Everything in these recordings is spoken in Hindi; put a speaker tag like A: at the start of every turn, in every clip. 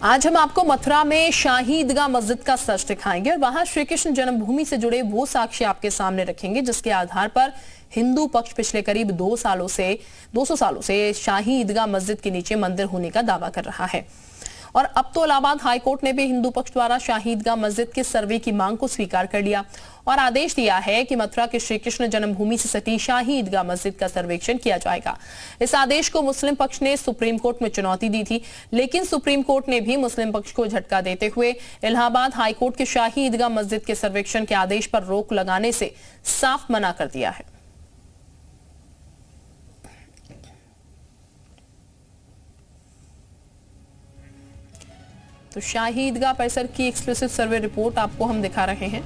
A: आज हम आपको मथुरा में शाही ईदगाह मस्जिद का सच दिखाएंगे और वहां श्री कृष्ण जन्मभूमि से जुड़े वो साक्ष्य आपके सामने रखेंगे जिसके आधार पर हिंदू पक्ष पिछले करीब 200 सालों से शाही ईदगाह मस्जिद के नीचे मंदिर होने का दावा कर रहा है। और अब तो इलाहाबाद हाईकोर्ट ने भी हिंदू पक्ष द्वारा शाही ईदगाह मस्जिद के सर्वे की मांग को स्वीकार कर लिया और आदेश दिया है कि मथुरा के श्री कृष्ण जन्मभूमि से सटी शाही ईदगाह मस्जिद का सर्वेक्षण किया जाएगा। इस आदेश को मुस्लिम पक्ष ने सुप्रीम कोर्ट में चुनौती दी थी, लेकिन सुप्रीम कोर्ट ने भी मुस्लिम पक्ष को झटका देते हुए इलाहाबाद हाईकोर्ट के शाही ईदगाह मस्जिद के सर्वेक्षण के आदेश पर रोक लगाने से साफ मना कर दिया है। तो शाही ईदगाह परिसर की एक्सक्लूसिव सर्वे रिपोर्ट आपको हम दिखा रहे हैं।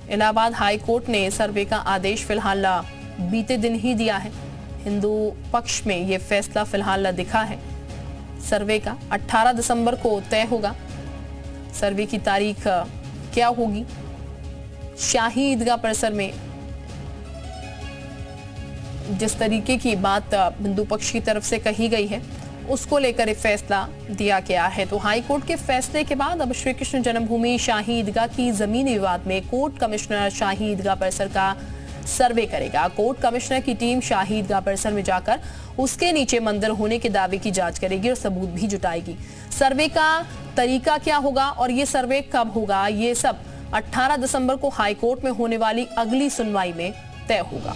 A: इलाहाबाद हाई कोर्ट ने सर्वे का आदेश फिलहाल बीते दिन ही दिया है। हिंदू पक्ष में यह फैसला फिलहाल दिखा है। सर्वे का 18 दिसंबर को तय होगा। सर्वे की तारीख क्या होगी? शाही ईदगाह परिसर में जिस तरीके की बात हिंदू पक्ष की तरफ से कही गई है उसको लेकर एक फैसला दिया गया है। तो हाई कोर्ट के फैसले के बाद अब श्री कृष्ण जन्मभूमि शाही ईदगाह की जमीनी विवाद में कोर्ट कमिश्नर शाही ईदगाह परिसर का सर्वे करेगा। कोर्ट कमिश्नर की टीम शाही ईदगाह परिसर में जाकर उसके नीचे मंदिर होने के दावे की जांच करेगी और सबूत भी जुटाएगी। सर्वे का तरीका क्या होगा और ये सर्वे कब होगा, ये सब 18 दिसंबर को हाई कोर्ट में होने वाली अगली सुनवाई में तय होगा।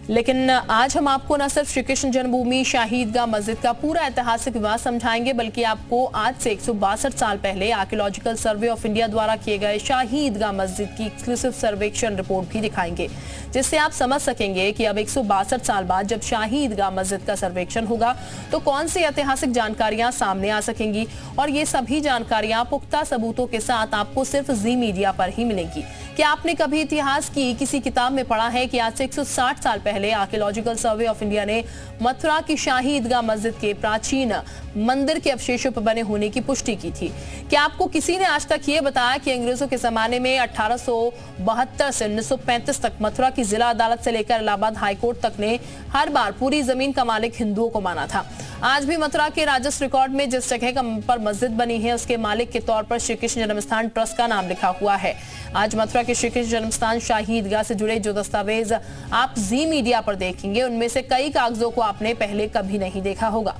A: लेकिन आज हम आपको न सिर्फ श्री कृष्ण जन्मभूमि शाही ईदगाह मस्जिद का पूरा ऐतिहासिक विवाद समझाएंगे, बल्कि आपको आज से 162 साल पहले आर्कियोलॉजिकल सर्वे ऑफ इंडिया द्वारा किए गए शाही ईदगाह मस्जिद की एक्सक्लूसिव सर्वेक्षण रिपोर्ट भी दिखाएंगे, जिससे आप समझ सकेंगे कि अब 162 साल बाद जब शाही ईदगाह मस्जिद का सर्वेक्षण होगा तो कौन सी ऐतिहासिक जानकारियां सामने आ सकेंगी। और ये सभी जानकारियां पुख्ता सबूतों के साथ आपको सिर्फ जी मीडिया पर ही मिलेंगी। क्या आपने कभी इतिहास की किसी किताब में पढ़ा है कि आज से 160 साल पहले आर्कियोलॉजिकल सर्वे ऑफ इंडिया ने मथुरा की शाही ईदगाह मस्जिद के प्राचीन मंदिर के अवशेषों पर बने होने की पुष्टि की थी? क्या आपको किसी ने आज तक ये बताया कि अंग्रेजों के जमाने में 1872 से 1935 तक मथुरा की जिला अदालत से लेकर इलाहाबाद हाईकोर्ट तक ने हर बार पूरी जमीन का मालिक हिंदुओं को माना था? आज भी मथुरा के राजस्व रिकॉर्ड में जिस जगह पर मस्जिद बनी है उसके मालिक के तौर पर श्री कृष्ण जन्मस्थान ट्रस्ट का नाम लिखा हुआ है। आज मथुरा के श्री कृष्ण जन्मस्थान शाही ईदगाह से जुड़े जो दस्तावेज आप जी मीडिया पर देखेंगे उनमें से कई कागजों को आपने पहले कभी नहीं देखा होगा।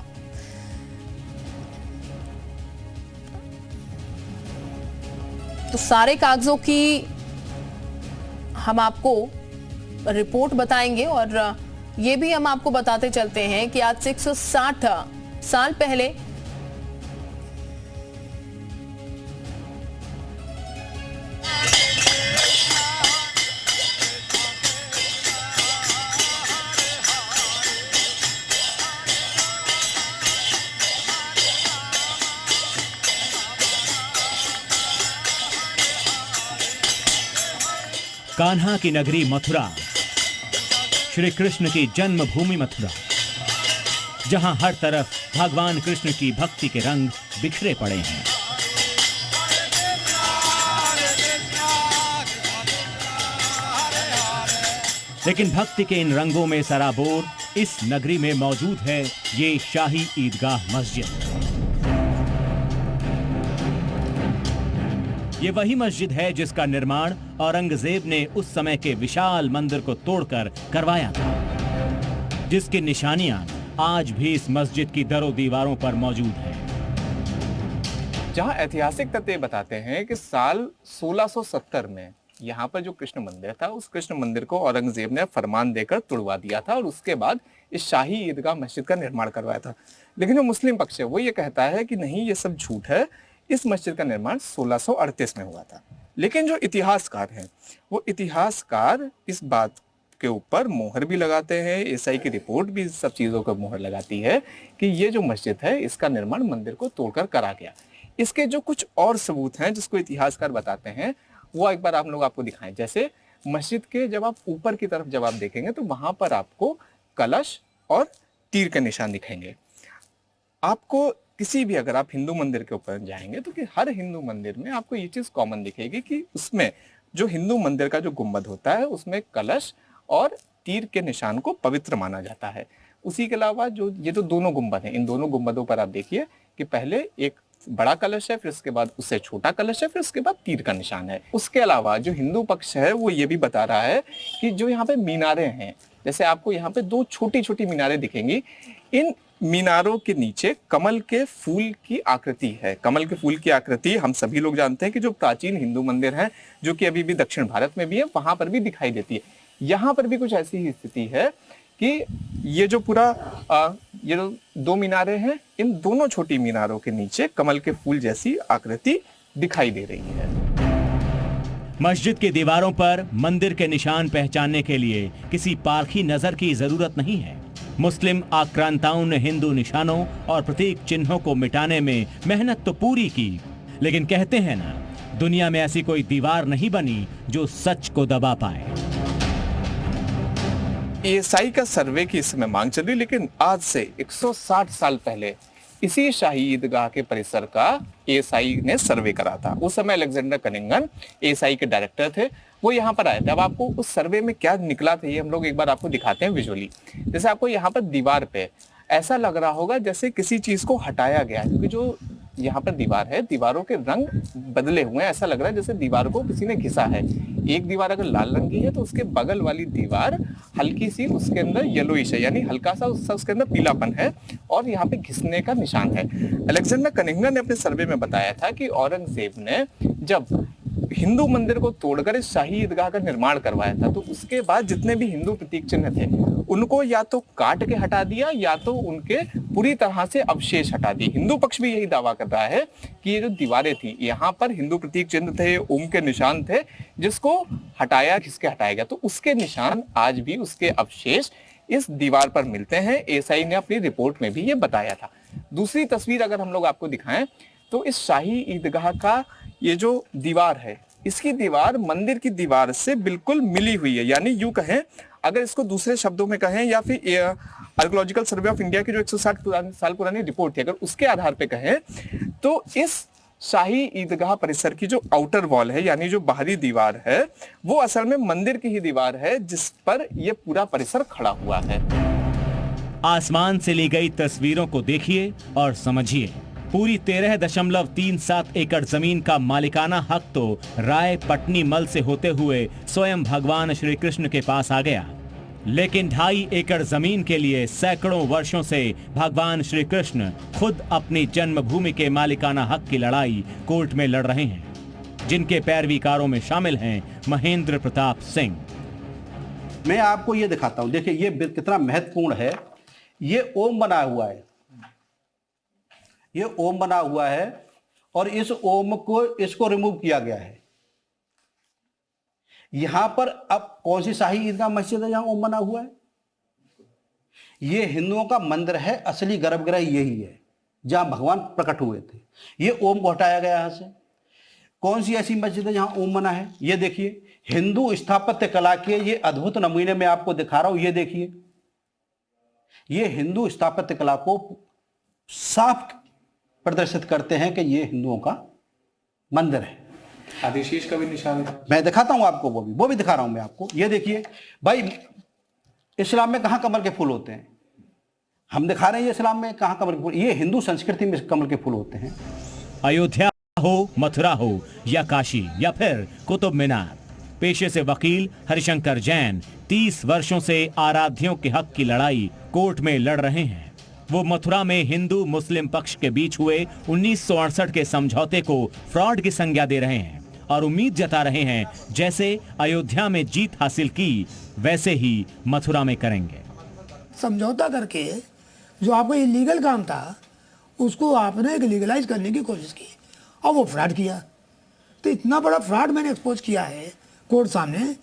A: तो सारे कागजों की हम आपको रिपोर्ट बताएंगे और ये भी हम आपको बताते चलते हैं कि आज से 160 साल पहले
B: कान्हा की नगरी मथुरा, श्री कृष्ण की जन्मभूमि मथुरा, जहां हर तरफ भगवान कृष्ण की भक्ति के रंग बिखरे पड़े हैं। लेकिन भक्ति के इन रंगों में सराबोर इस नगरी में मौजूद है ये शाही ईदगाह मस्जिद। ये वही मस्जिद है जिसका निर्माण औरंगजेब ने उस समय के विशाल मंदिर को तोड़कर करवाया था, जिसकी निशानियां आज भी इस मस्जिद की दरों दीवारों पर मौजूद है।
C: जहां ऐतिहासिक तथ्य बताते हैं कि साल 1670 में यहाँ पर जो कृष्ण मंदिर था उस कृष्ण मंदिर को औरंगजेब ने फरमान देकर तुड़वा दिया था और उसके बाद इस शाही ईदगाह मस्जिद का निर्माण करवाया था। लेकिन जो मुस्लिम पक्ष है वो ये कहता है कि नहीं, ये सब झूठ है, इस मस्जिद का निर्माण 1638 में हुआ था। लेकिन जो इतिहासकार हैं वो इतिहासकार इस बात के ऊपर मोहर भी लगाते हैं, एसआई की रिपोर्ट भी सब चीज़ों पर मोहर लगाती है कि ये जो मस्जिद है इसका निर्माण मंदिर को तोड़कर करा गया। इसके जो कुछ और सबूत हैं जिसको इतिहासकार बताते हैं वो एक बार आप लोग आपको दिखाएं। जैसे मस्जिद के जब आप ऊपर की तरफ जब आप देखेंगे तो वहां पर आपको कलश और तीर के निशान दिखेंगे। आपको किसी भी, अगर आप हिंदू मंदिर के ऊपर जाएंगे तो कि हर हिंदू मंदिर में आपको ये चीज कॉमन दिखेगी कि उसमें जो हिंदू मंदिर का जो गुंबद होता है उसमें कलश और तीर के निशान को पवित्र माना जाता है। उसी के अलावा जो ये जो दोनों गुंबद हैं, इन दोनों गुंबदों पर आप देखिए कि पहले एक बड़ा कलश है, फिर उसके बाद उससे छोटा कलश है, फिर उसके बाद तीर का निशान है। उसके अलावा जो हिंदू पक्ष है वो ये भी बता रहा है कि जो यहाँ पे मीनारें हैं, जैसे आपको यहाँ पे दो छोटी छोटी मीनारें दिखेंगी, इन मीनारों के नीचे कमल के फूल की आकृति है। कमल के फूल की आकृति हम सभी लोग जानते हैं कि जो प्राचीन हिंदू मंदिर हैं, जो कि अभी भी दक्षिण भारत में भी है, वहां पर भी दिखाई देती है। यहाँ पर भी कुछ ऐसी ही स्थिति है कि ये जो पूरा ये जो दो मीनारें हैं, इन दोनों छोटी मीनारों के नीचे कमल के फूल जैसी आकृति दिखाई दे रही है।
B: मस्जिद की दीवारों पर मंदिर के निशान पहचानने के लिए किसी पारखी नजर की जरूरत नहीं है। मुस्लिम आक्रांताओं ने हिंदू निशानों और प्रतीक चिन्हों को मिटाने में मेहनत तो पूरी की, लेकिन कहते हैं ना, दुनिया में ऐसी कोई दीवार नहीं बनी जो सच को दबा पाए।
C: एएसआई का सर्वे की इस समय मांग चल रही, लेकिन आज से 160 साल पहले इसी शाही ईदगाह के परिसर का एएसआई ने सर्वे करा था। उस समय अलेक्जेंडर कनिंगन एएसआई के डायरेक्टर थे, वो यहाँ पर आए थे। अब आपको उस सर्वे में क्या निकला था ये हम लोग एक बार आपको दिखाते हैं विजुअली। जैसे आपको यहाँ पर दीवार पे ऐसा लग रहा होगा जैसे किसी चीज को हटाया गया है, क्योंकि जो यहाँ पर दीवार है, दीवारों के रंग बदले हुए हैं। ऐसा लग रहा है जैसे दीवार को किसी ने घिसा है। एक दीवार अगर लाल रंग की है तो उसके बगल वाली दीवार हल्की सी उसके अंदर येलोइश है, यानी हल्का सा उसके अंदर पीलापन है और यहाँ पे घिसने का निशान है। अलेक्जेंडर कनिंगन ने अपने सर्वे में बताया था कि औरंगजेब ने जब हिंदू मंदिर को तोड़कर इस शाही ईदगाह का निर्माण करवाया था, तो उसके बाद जितने भी हिंदू प्रतीक चिन्ह थे उनको या तो काट के हटा दिया या तो उनके पूरी तरह से अवशेष हटा दिए। हिंदू पक्ष भी यही दावा कर रहा है कि ये जो दीवारें थी, यहाँ पर हिंदू प्रतीक चिन्ह थे, ओम के निशान थे, जिसको हटाया, किसके हटाया गया, तो उसके निशान आज भी, उसके अवशेष इस दीवार पर मिलते हैं। एएसआई ने अपनी रिपोर्ट में भी ये बताया था। दूसरी तस्वीर अगर हम लोग आपको दिखाएं तो इस शाही ईदगाह का ये जो दीवार है, इसकी दीवार मंदिर की दीवार से बिल्कुल मिली हुई है। यानी यूं कहें, अगर इसको दूसरे शब्दों में कहें या फिर आर्कियोलॉजिकल सर्वे ऑफ इंडिया की जो 160 साल पुरानी रिपोर्ट थी, अगर उसके आधार पे कहें तो इस शाही ईदगाह परिसर की जो आउटर वॉल है, यानी जो बाहरी दीवार है, वो असल में मंदिर की ही दीवार है जिस पर यह पूरा परिसर खड़ा हुआ है।
B: आसमान से ली गई तस्वीरों को देखिए और समझिए। पूरी 13.37 एकड़ जमीन का मालिकाना हक तो राय पटनी मल से होते हुए स्वयं भगवान श्री कृष्ण के पास आ गया, लेकिन 2.5 एकड़ जमीन के लिए सैकड़ों वर्षों से भगवान श्री कृष्ण खुद अपनी जन्मभूमि के मालिकाना हक की लड़ाई कोर्ट में लड़ रहे हैं, जिनके पैरवीकारों में शामिल हैं महेंद्र प्रताप सिंह।
D: मैं आपको ये दिखाता हूं, देखिए ये कितना महत्वपूर्ण है। ये ओम बना हुआ है, ये ओम बना हुआ है और इस ओम को इसको रिमूव किया गया है। यहां पर अब कौन सी शाही ईदगाह मस्जिद है जहां ओम बना हुआ है? ये हिंदुओं का मंदिर है, असली गर्भगृह यही है जहां भगवान प्रकट हुए थे। ये ओम को हटाया गया यहां से। कौन सी ऐसी मस्जिद है जहां ओम बना है? ये देखिए, हिंदू स्थापत्य कला के ये अद्भुत नमूने में आपको दिखा रहा हूं। ये देखिए, ये हिंदू स्थापत्य कला को साफ प्रदर्शित करते हैं कि ये हिंदुओं का मंदिर है।
C: आदिशेष का भी निशान है,
D: मैं दिखाता हूं आपको, वो भी दिखा रहा हूं मैं आपको। ये देखिए भाई, इस्लाम में कहां कमल के फूल होते हैं? हम दिखा रहे हैं इस्लाम में कहां कमल के फूल। ये हिंदू संस्कृति में कमल के फूल होते हैं।
B: अयोध्या हो, मथुरा हो या काशी या फिर कुतुब मीनार, पेशे से वकील हरिशंकर जैन 30 वर्षों से आराध्यों के हक की लड़ाई कोर्ट में लड़ रहे हैं। वो मथुरा में हिंदू मुस्लिम पक्ष के बीच हुए 1968 के समझौते को फ्रॉड की संज्ञा दे रहे हैं और उम्मीद जता रहे हैं जैसे अयोध्या में जीत हासिल की वैसे ही मथुरा में करेंगे।
E: समझौता करके जो आपका इलीगल काम था उसको आपने एक लीगलाइज करने की कोशिश की और वो फ्रॉड किया। तो इतना बड़ा फ्रॉड मैंने एक्सपोज किया है कोर्ट सामने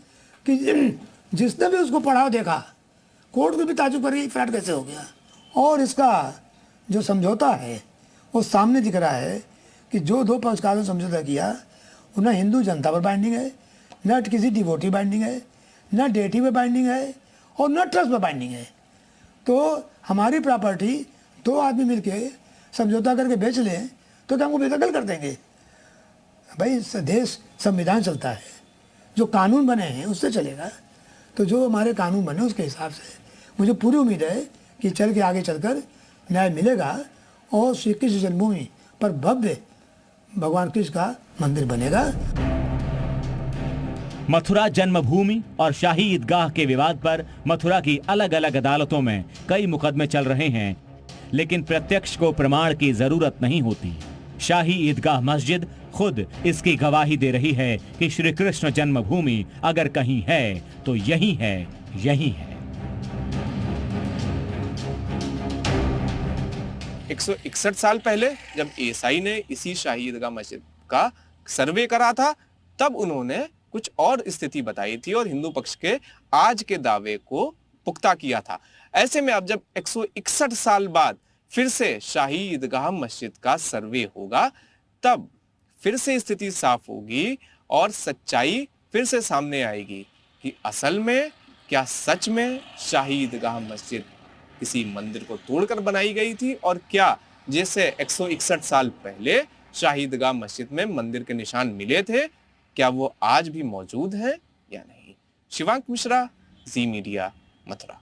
E: कि जिसने भी उसको पढ़ा देखा, कोर्ट को भी ताजुब करेगी फ्रॉड कैसे हो गया। और इसका जो समझौता है वो सामने दिख रहा है कि जो दो पक्षकारों ने समझौता किया न हिंदू जनता पर बाइंडिंग है, न किसी डिवोटी बाइंडिंग है, न डेटी पर बाइंडिंग है और न ट्रस्ट पर बाइंडिंग है। तो हमारी प्रॉपर्टी दो आदमी मिलके समझौता करके बेच लें तो क्या हमको बेदखल कर देंगे? भाई देश संविधान चलता है, जो कानून बने हैं उससे चलेगा। तो जो हमारे कानून बने उसके हिसाब से मुझे पूरी उम्मीद है कि चल के आगे चलकर न्याय मिलेगा और श्री कृष्ण जन्मभूमि पर भव्य भगवान कृष्ण का मंदिर बनेगा।
B: मथुरा जन्मभूमि और शाही ईदगाह के विवाद पर मथुरा की अलग अलग अदालतों में कई मुकदमे चल रहे हैं, लेकिन प्रत्यक्ष को प्रमाण की जरूरत नहीं होती। शाही ईदगाह मस्जिद खुद इसकी गवाही दे रही है कि श्री कृष्ण जन्मभूमि अगर कहीं है तो यही है, यही है।
C: 161 साल पहले जब एएसआई ने इसी शाही ईदगाह मस्जिद का सर्वे करा था, तब उन्होंने कुछ और स्थिति बताई थी और हिंदू पक्ष के आज के दावे को पुख्ता किया था। ऐसे में अब जब 161 साल बाद फिर से शाही ईदगाह मस्जिद का सर्वे होगा, तब फिर से स्थिति साफ होगी और सच्चाई फिर से सामने आएगी कि असल में क्या सच में शाही ईदगाह मस्जिद किसी मंदिर को तोड़कर बनाई गई थी, और क्या जैसे 161 साल पहले शाही ईदगाह मस्जिद में मंदिर के निशान मिले थे, क्या वो आज भी मौजूद हैं या नहीं। शिवांक मिश्रा, जी मीडिया, मथुरा।